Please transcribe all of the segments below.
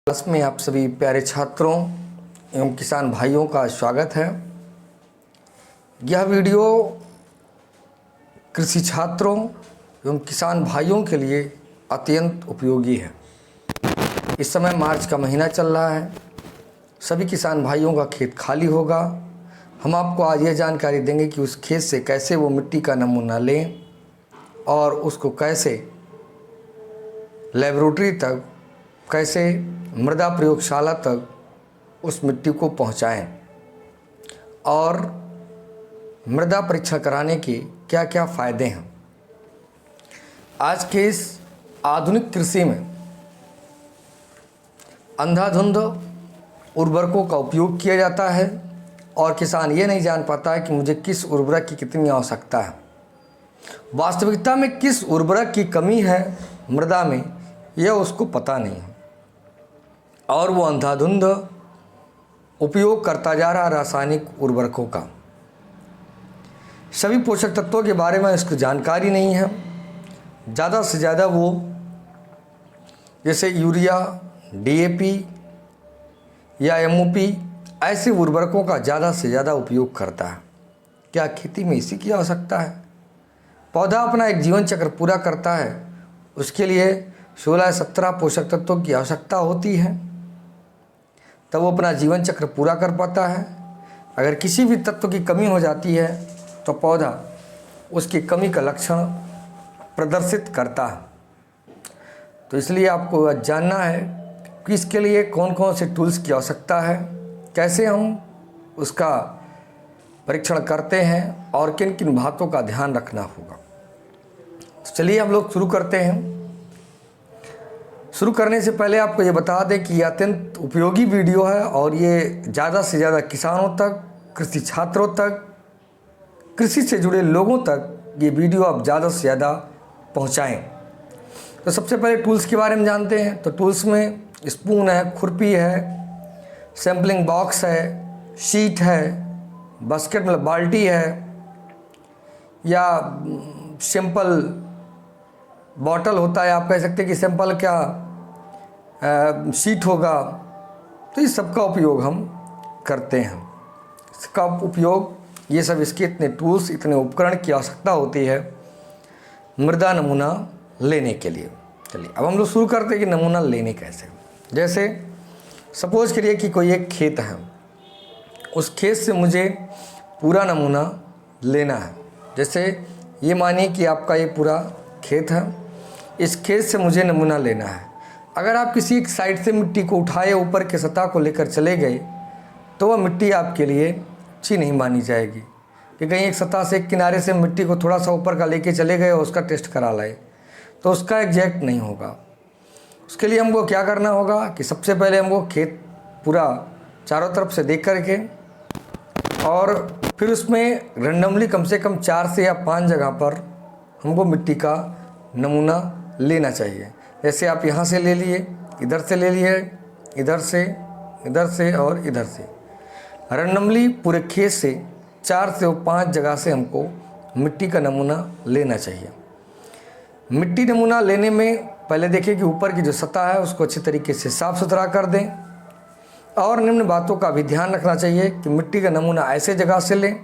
Class में आप सभी प्यारे छात्रों एवं किसान भाइयों का स्वागत है। यह वीडियो कृषि छात्रों एवं किसान भाइयों के लिए अत्यंत उपयोगी है। इस समय मार्च का महीना चल रहा है, सभी किसान भाइयों का खेत खाली होगा। हम आपको आज यह जानकारी देंगे कि उस खेत से कैसे वो मिट्टी का नमूना लें और उसको कैसे लेबोरेटरी तक, कैसे मृदा प्रयोगशाला तक उस मिट्टी को पहुंचाएं और मृदा परीक्षण कराने के क्या क्या फ़ायदे हैं। आज के इस आधुनिक कृषि में अंधाधुंध उर्वरकों का उपयोग किया जाता है और किसान ये नहीं जान पाता है कि मुझे किस उर्वरक की कितनी आवश्यकता है। वास्तविकता में किस उर्वरक की कमी है मृदा में, यह उसको पता नहीं है और वो अंधाधुंध उपयोग करता जा रहा रासायनिक उर्वरकों का। सभी पोषक तत्वों के बारे में इसको जानकारी नहीं है। ज़्यादा से ज़्यादा वो जैसे यूरिया, डीएपी या एमओपी ऐसे उर्वरकों का ज़्यादा से ज़्यादा उपयोग करता है। क्या खेती में इसी की आवश्यकता है? पौधा अपना एक जीवन चक्र पूरा करता है, उसके लिए 16-17 पोषक तत्वों की आवश्यकता होती है, तब वो अपना जीवन चक्र पूरा कर पाता है। अगर किसी भी तत्व की कमी हो जाती है तो पौधा उसकी कमी का लक्षण प्रदर्शित करता है। तो इसलिए आपको जानना है कि इसके लिए कौन कौन से टूल्स की आवश्यकता है, कैसे हम उसका परीक्षण करते हैं और किन किन बातों का ध्यान रखना होगा। तो चलिए हम लोग शुरू करते हैं। शुरू करने से पहले आपको ये बता दें कि ये अत्यंत उपयोगी वीडियो है और ये ज़्यादा से ज़्यादा किसानों तक, कृषि छात्रों तक, कृषि से जुड़े लोगों तक ये वीडियो आप ज़्यादा से ज़्यादा पहुंचाएं। तो सबसे पहले टूल्स के बारे में जानते हैं। तो टूल्स में स्पून है, खुरपी है, सैम्पलिंग बॉक्स है, शीट है, बास्केट मतलब बाल्टी है या सिंपल बॉटल होता है। आप कह सकते हैं कि सिंपल क्या शीट होगा। तो इस सब का उपयोग हम करते हैं। इसका उपयोग ये सब इसके इतने टूल्स, इतने उपकरण की आवश्यकता होती है मृदा नमूना लेने के लिए। चलिए अब हम लोग शुरू करते हैं कि नमूना लेने कैसे। जैसे सपोज करिए कि कोई एक खेत है, उस खेत से मुझे पूरा नमूना लेना है। जैसे ये मानिए कि आपका ये पूरा खेत है, इस खेत से मुझे नमूना लेना है। अगर आप किसी एक साइड से मिट्टी को उठाए ऊपर के सतह को लेकर चले गए तो वह मिट्टी आपके लिए अच्छी नहीं मानी जाएगी कि कहीं एक सतह से, एक किनारे से मिट्टी को थोड़ा सा ऊपर का लेके चले गए और उसका टेस्ट करा लाए, तो उसका एग्जैक्ट नहीं होगा। उसके लिए हमको क्या करना होगा कि सबसे पहले हमको खेत पूरा चारों तरफ से देख करके और फिर उसमें रेंडमली कम से कम 4 से या 5 जगह पर हमको मिट्टी का नमूना लेना चाहिए। जैसे आप यहाँ से ले लिए, इधर से ले लिए, इधर से और इधर से, रैंडमली पूरे खेत से 4 से 5 जगह से हमको मिट्टी का नमूना लेना चाहिए। मिट्टी नमूना लेने में पहले देखें कि ऊपर की जो सतह है उसको अच्छे तरीके से साफ़ सुथरा कर दें और निम्न बातों का भी ध्यान रखना चाहिए कि मिट्टी का नमूना ऐसे जगह से लें,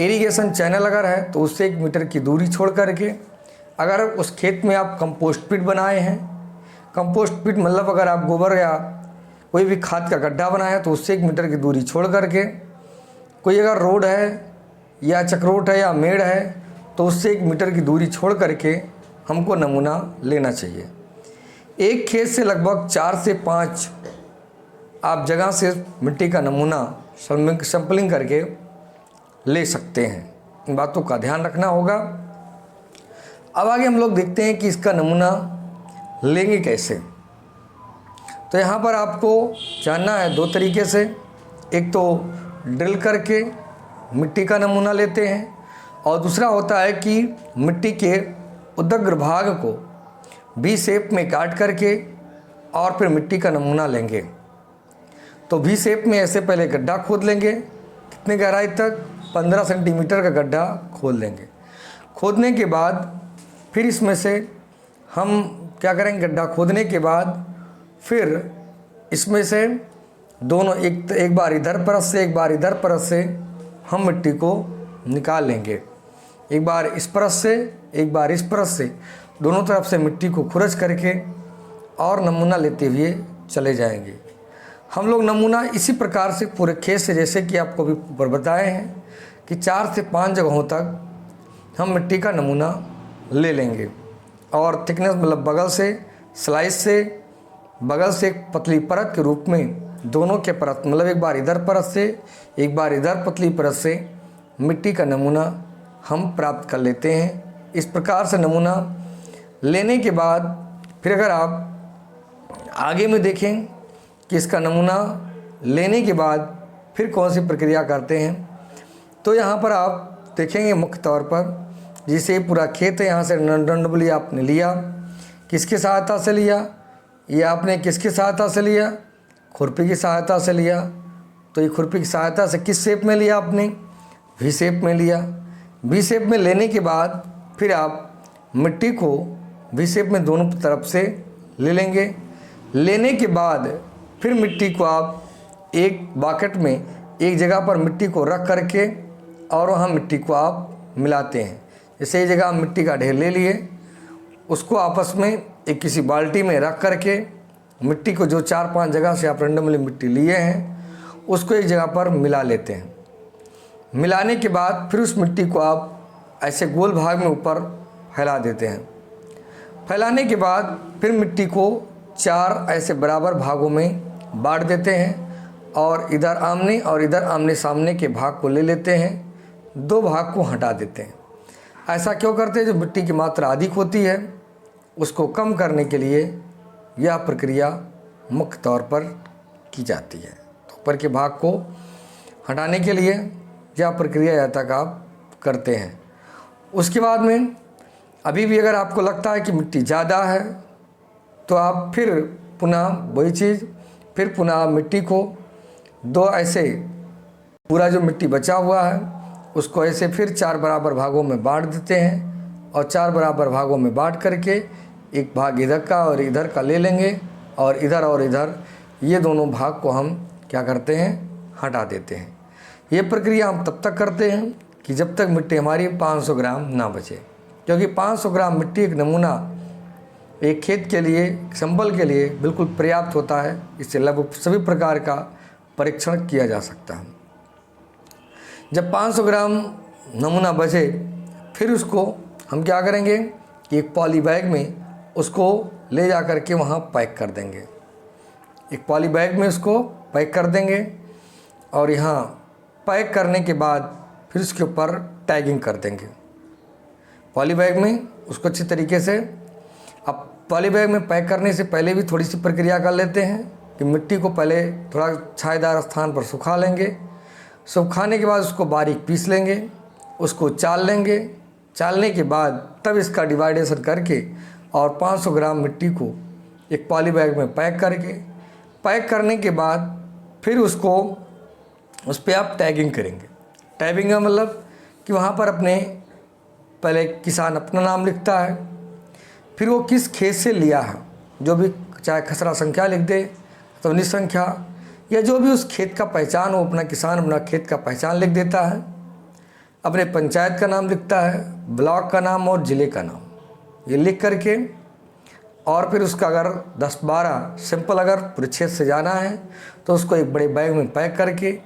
इरिगेशन चैनल अगर है तो उससे 1 मीटर की दूरी छोड़ करके। अगर उस खेत में आप कंपोस्ट पिट बनाए हैं, कंपोस्ट पिट मतलब अगर आप गोबर या कोई भी खाद का गड्ढा बनाए हैं तो उससे 1 मीटर की दूरी छोड़ करके। कोई अगर रोड है या चक्रोट है या मेड़ है तो उससे 1 मीटर की दूरी छोड़ करके हमको नमूना लेना चाहिए। एक खेत से लगभग 4 से 5 आप जगह से मिट्टी का नमूना सैंपलिंग करके ले सकते हैं। इन बातों का ध्यान रखना होगा। अब आगे हम लोग देखते हैं कि इसका नमूना लेंगे कैसे। तो यहाँ पर आपको जानना है 2 तरीके से। एक तो ड्रिल करके मिट्टी का नमूना लेते हैं और दूसरा होता है कि मिट्टी के उदग्र भाग को वी शेप में काट करके और फिर मिट्टी का नमूना लेंगे। तो वी शेप में ऐसे पहले गड्ढा खोद लेंगे, कितने गहराई तक, 15 सेंटीमीटर का गड्ढा खोद लेंगे। खोदने के बाद फिर इसमें से हम क्या करेंगे, गड्ढा खोदने के बाद फिर इसमें से दोनों एक बार इधर परत से एक बार इधर परत से हम मिट्टी को निकाल लेंगे। एक बार इस परत से एक बार इस परत से दोनों तरफ से मिट्टी को खुरच करके और नमूना लेते हुए चले जाएंगे। हम लोग नमूना इसी प्रकार से पूरे खेत से, जैसे कि आपको भी ऊपर बताए हैं कि 4 से 5 जगहों तक हम मिट्टी का नमूना ले लेंगे और थिकनेस मतलब बगल से स्लाइस से बगल से एक पतली परत के रूप में दोनों के परत मतलब एक बार इधर परत से एक बार इधर पतली परत से मिट्टी का नमूना हम प्राप्त कर लेते हैं। इस प्रकार से नमूना लेने के बाद फिर अगर आप आगे में देखें कि इसका नमूना लेने के बाद फिर कौन सी प्रक्रिया करते हैं, तो यहाँ पर आप देखेंगे मुख्य तौर पर जिसे पूरा खेत है, यहाँ से डंडबुली आपने लिया, किसकी सहायता से लिया, ये आपने किसकी सहायता से लिया, खुरपी की सहायता से लिया। तो ये खुरपी की सहायता से किस शेप में लिया आपने, वी शेप में लिया। वी शेप में लेने के बाद फिर आप मिट्टी को वी शेप में दोनों तरफ से ले लेंगे। लेने के बाद फिर मिट्टी को आप एक बाकेट में एक जगह पर मिट्टी को रख करके और वहाँ मिट्टी को आप मिलाते हैं। जैसे एक जगह मिट्टी का ढेर ले लिए, उसको आपस में एक किसी बाल्टी में रख करके मिट्टी को जो 4-5 जगह से आप रेंडमली मिट्टी लिए हैं उसको एक जगह पर मिला लेते हैं। मिलाने के बाद फिर उस मिट्टी को आप ऐसे गोल भाग में ऊपर फैला देते हैं। फैलाने के बाद फिर मिट्टी को 4 ऐसे बराबर भागों में बांट देते हैं और इधर आमने सामने के भाग को ले लेते हैं, 2 भाग को हटा देते हैं। ऐसा क्यों करते हैं? जो मिट्टी की मात्रा अधिक होती है उसको कम करने के लिए यह प्रक्रिया मुख्य तौर पर की जाती है। तो ऊपर के भाग को हटाने के लिए यह प्रक्रिया यहाँ तक आप करते हैं। उसके बाद में अभी भी अगर आपको लगता है कि मिट्टी ज़्यादा है तो आप फिर पुनः वही चीज़ फिर पुनः मिट्टी को 2 ऐसे पूरा जो मिट्टी बचा हुआ है उसको ऐसे फिर 4 बराबर भागों में बांट देते हैं और 4 बराबर भागों में बांट करके एक भाग इधर का और इधर का ले लेंगे और इधर ये दोनों भाग को हम क्या करते हैं, हटा देते हैं। ये प्रक्रिया हम तब तक करते हैं कि जब तक मिट्टी हमारी 500 ग्राम ना बचे, क्योंकि 500 ग्राम मिट्टी एक नमूना एक खेत के लिए सैंपल के लिए बिल्कुल पर्याप्त होता है। इससे लगभग सभी प्रकार का परीक्षण किया जा सकता है। जब 500 ग्राम नमूना बचे फिर उसको हम क्या करेंगे कि एक पॉली बैग में उसको ले जा कर के वहाँ पैक कर देंगे। एक पॉली बैग में उसको पैक कर देंगे और यहाँ पैक करने के बाद फिर उसके ऊपर टैगिंग कर देंगे पॉली बैग में उसको अच्छी तरीके से। अब पॉली बैग में पैक करने से पहले भी थोड़ी सी प्रक्रिया कर लेते हैं कि मिट्टी को पहले थोड़ा छायादार स्थान पर सुखा लेंगे। सुखाने के बाद उसको बारीक पीस लेंगे, उसको चाल लेंगे। चालने के बाद तब इसका डिवाइडेशन करके और 500 ग्राम मिट्टी को एक पॉली बैग में पैक करने के बाद फिर उसको उस पर आप टैगिंग करेंगे। टैगिंग का मतलब कि वहाँ पर अपने पहले किसान अपना नाम लिखता है, फिर वो किस खेत से लिया है, जो भी चाहे खसरा संख्या लिख दे तो निज संख्या या जो भी उस खेत का पहचान हो, अपना किसान अपना खेत का पहचान लिख देता है, अपने पंचायत का नाम लिखता है, ब्लॉक का नाम और ज़िले का नाम ये लिख करके और फिर उसका अगर 10-12 सिंपल अगर पूरे क्षेत्र से जाना है तो उसको एक बड़े बैग में पैक करके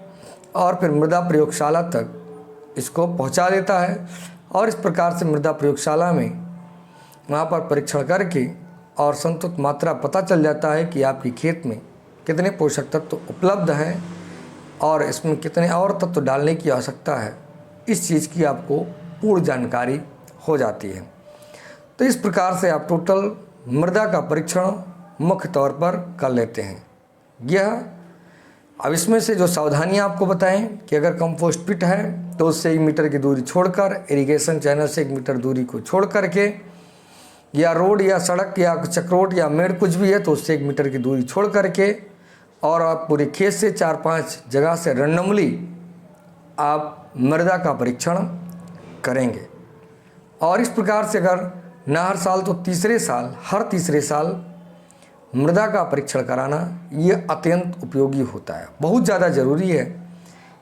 और फिर मृदा प्रयोगशाला तक इसको पहुंचा देता है। और इस प्रकार से मृदा प्रयोगशाला में वहाँ पर परीक्षण करके और संतुलित मात्रा पता चल जाता है कि आपके खेत में कितने पोषक तत्व उपलब्ध हैं और इसमें कितने और तत्व डालने की आवश्यकता है। इस चीज़ की आपको पूर्ण जानकारी हो जाती है। तो इस प्रकार से आप टोटल मृदा का परीक्षण मुख्य तौर पर कर लेते हैं। यह अब इसमें से जो सावधानियां आपको बताएं कि अगर कंपोस्ट पिट है तो उससे 1 मीटर की दूरी छोड़कर, इरिगेशन चैनल से 1 मीटर दूरी को छोड़ करके, या रोड या सड़क या चक्रोट या मेड़ कुछ भी है तो उससे 1 मीटर की दूरी छोड़ करके और आप पूरे खेत से 4-5 जगह से रेंडमली आप मृदा का परीक्षण करेंगे। और इस प्रकार से अगर न हर साल तो हर तीसरे साल मृदा का परीक्षण कराना ये अत्यंत उपयोगी होता है, बहुत ज़्यादा ज़रूरी है।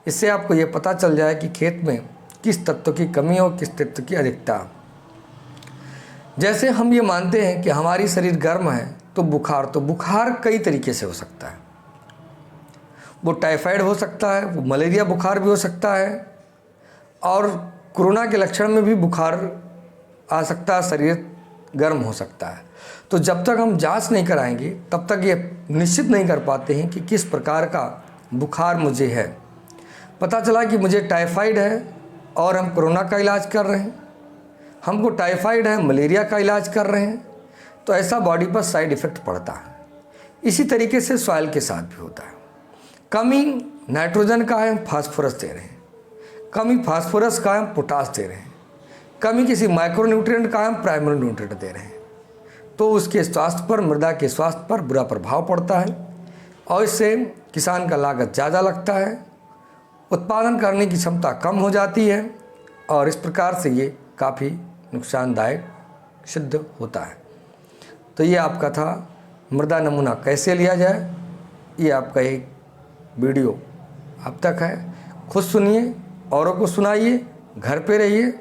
इससे आपको ये पता चल जाए कि खेत में किस तत्व की कमी और किस तत्व की अधिकता। जैसे हम ये मानते हैं कि हमारी शरीर गर्म है तो बुखार कई तरीके से हो सकता है। वो टाइफाइड हो सकता है, वो मलेरिया बुखार भी हो सकता है, और कोरोना के लक्षण में भी बुखार आ सकता है, शरीर गर्म हो सकता है। तो जब तक हम जांच नहीं कराएंगे तब तक ये निश्चित नहीं कर पाते हैं कि किस प्रकार का बुखार मुझे है। पता चला कि मुझे टाइफाइड है और हम कोरोना का इलाज कर रहे हैं, हमको टाइफाइड है मलेरिया का इलाज कर रहे हैं, तो ऐसा बॉडी पर साइड इफ़ेक्ट पड़ता है। इसी तरीके से सॉइल के साथ भी होता है। कमी नाइट्रोजन का है, हम फास्फोरस दे रहे हैं, कमी फास्फोरस का हम पोटास दे रहे हैं, कमी किसी माइक्रो न्यूट्रिएंट का हम प्राइमरी न्यूट्रिएंट दे रहे हैं, तो उसके स्वास्थ्य पर, मृदा के स्वास्थ्य पर बुरा प्रभाव पड़ता है और इससे किसान का लागत ज़्यादा लगता है, उत्पादन करने की क्षमता कम हो जाती है और इस प्रकार से ये काफ़ी नुकसानदायक सिद्ध होता है। तो ये आपका था मृदा नमूना कैसे लिया जाए, ये आपका एक वीडियो अब तक है। खुद सुनिए, औरों को सुनाइए, घर पे रहिए,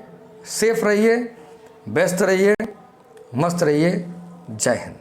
सेफ रहिए, व्यस्त रहिए, मस्त रहिए। जय हिंद।